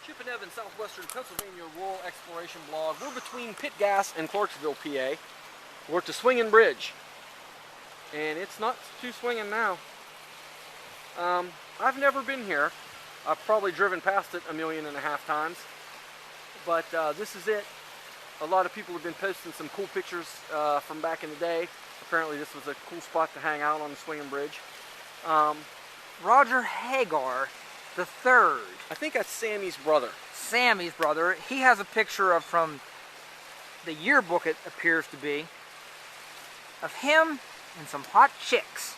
Chip and Evan, Southwestern Pennsylvania Rural Exploration Blog. We're between Pitt Gas and Clarksville, PA. We're at the Swinging Bridge. And it's not too swinging now. I've never been here. I've probably driven past it 1.5 million times. But this is it. A lot of people have been posting some cool pictures from back in the day. Apparently this was a cool spot to hang out on the Swinging Bridge. Roger Hagar the third. I think that's Sammy's brother. Sammy's brother. He has a picture of, from the yearbook it appears to be, of him and some hot chicks.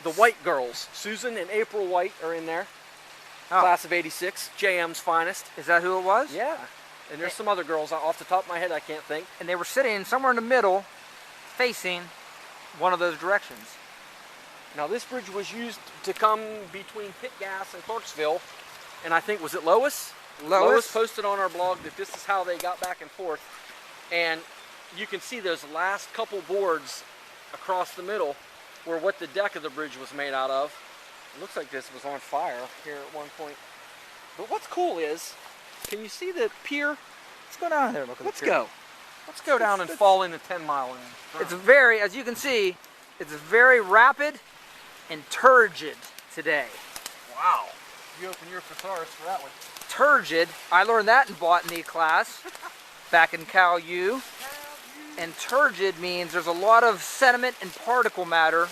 The White girls. Susan and April White are in there. Oh. Class of '86, JM's finest. Is that who it was? Yeah. And there's some other girls off the top of my head I can't think. And they were sitting somewhere in the middle, facing one of those directions. Now this bridge was used to come between Pitt Gas and Clarksville, and I think, was it Lois? Lois posted on our blog that this is how they got back and forth. And you can see those last couple boards across the middle were what the deck of the bridge was made out of. It looks like this was on fire here at one point. But what's cool is, can you see the pier? Let's go down there and look at the pier. Let's go. Let's go down and fall into 10 Mile. It's very, as you can see, it's very rapid and turgid today. Wow. You open your thesaurus for that one. Turgid, I learned that in botany class back in Cal U. And turgid means there's a lot of sediment and particle matter.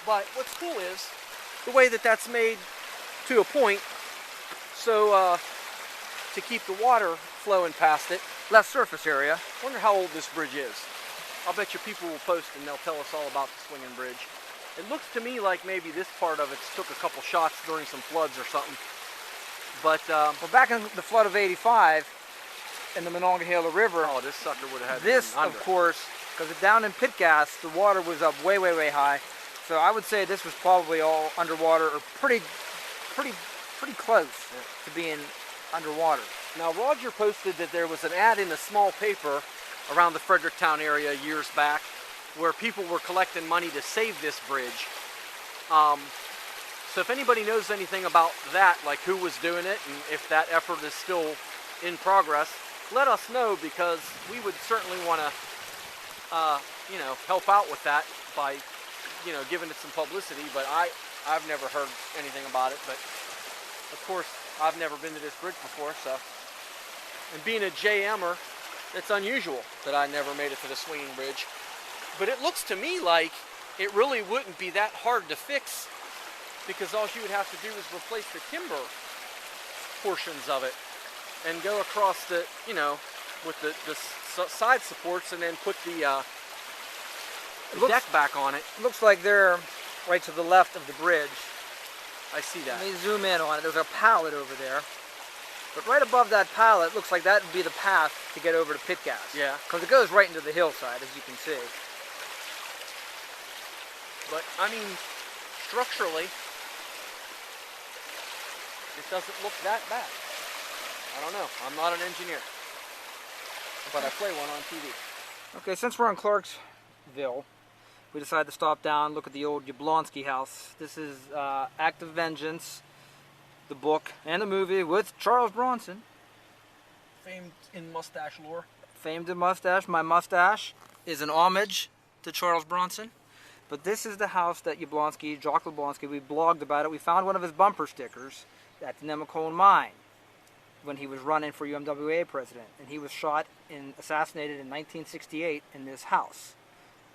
But what's cool is the way that that's made to a point, so to keep the water flowing past it. Less surface area. Wonder how old this bridge is. I'll bet you people will post and they'll tell us all about the Swinging Bridge. It looks to me like maybe this part of it took a couple shots during some floods or something. But well, back in the flood of '85 in the Monongahela River, oh, this sucker would have had this, of course, because down in Pitt Gas, the water was up way, way, way high. So I would say this was probably all underwater, or pretty close to being underwater. Now Roger posted that there was an ad in a small paper around the Fredericktown area years back where people were collecting money to save this bridge. So if anybody knows anything about that, like who was doing it and if that effort is still in progress, let us know, because we would certainly want to help out with that by giving it some publicity. But I've never heard anything about it. But of course I've never been to this bridge before, so, and being a JMer, it's unusual that I never made it to the Swinging Bridge. But it looks to me like it really wouldn't be that hard to fix, because all you would have to do is replace the timber portions of it and go across the, with the side supports, and then put the deck back on it. It looks like they're right to the left of the bridge. I see that. Let me zoom in on it. There's a pallet over there. But right above that pallet, looks like that would be the path to get over to Pitt Gas. Yeah. Because it goes right into the hillside, as you can see. But, I mean, structurally, it doesn't look that bad. I don't know. I'm not an engineer. But I play one on TV. Okay, since we're in Clarksville, we decided to stop down, look at the old Yablonski house. This is Act of Vengeance, the book and the movie with Charles Bronson. Famed in mustache lore. Famed in mustache. My mustache is an homage to Charles Bronson. But this is the house that Yablonski, Jock Yablonski, we blogged about it. We found one of his bumper stickers at the Nemacolin mine when he was running for UMWA president. And he was shot and assassinated in 1968 in this house.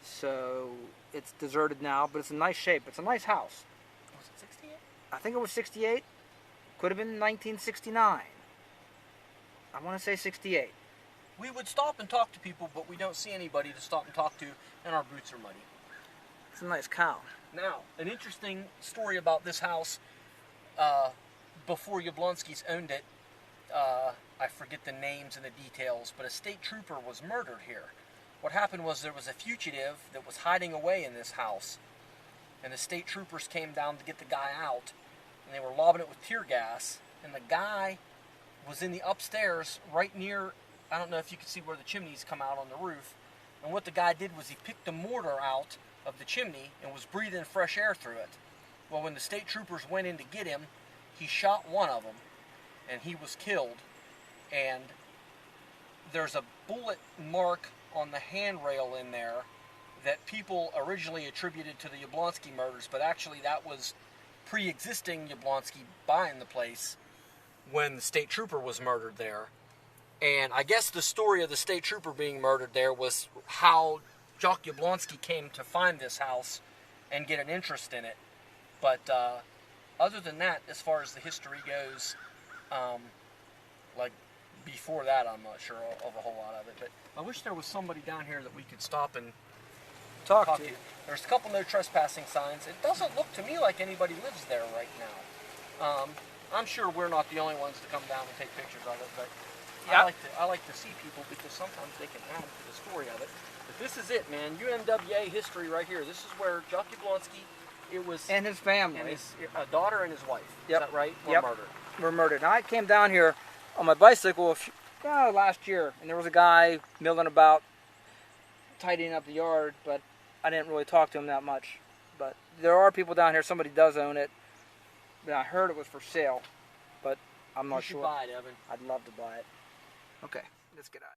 So it's deserted now, but it's in nice shape. It's a nice house. Was it 68? I think it was 68. Could have been 1969. I want to say 68. We would stop and talk to people, but we don't see anybody to stop and talk to, and our boots are muddy. It's a nice cow. Now, an interesting story about this house, before Yablonski's owned it, I forget the names and the details, but a state trooper was murdered here. What happened was there was a fugitive that was hiding away in this house, and the state troopers came down to get the guy out, and they were lobbing it with tear gas, and the guy was in the upstairs right near, I don't know if you can see where the chimneys come out on the roof, and what the guy did was he picked the mortar out of the chimney and was breathing fresh air through it. Well, when the state troopers went in to get him, he shot one of them, and he was killed. And there's a bullet mark on the handrail in there that people originally attributed to the Yablonski murders, but actually that was pre-existing Yablonski buying the place when the state trooper was murdered there. And I guess the story of the state trooper being murdered there was how Jock Yablonski came to find this house and get an interest in it. But other than that, as far as the history goes, like before that, I'm not sure of a whole lot of it. But I wish there was somebody down here that we could stop and talk to. There's a couple no trespassing signs. It doesn't look to me like anybody lives there right now. I'm sure we're not the only ones to come down and take pictures of it, but Yep. I like to see people because sometimes they can add to the story of it. But this is it, man. UMWA history right here. This is where Jock Yablonski, it was, And his family. and his a daughter and his wife. Yep. Is that right? Were Yep. murdered. Were murdered. And I came down here on my bicycle last year, and there was a guy milling about, tidying up the yard, but I didn't really talk to him that much. But there are people down here. Somebody does own it. But I heard it was for sale, but I'm You not should sure. buy it, Evan. I'd love to buy it. Okay, let's get out.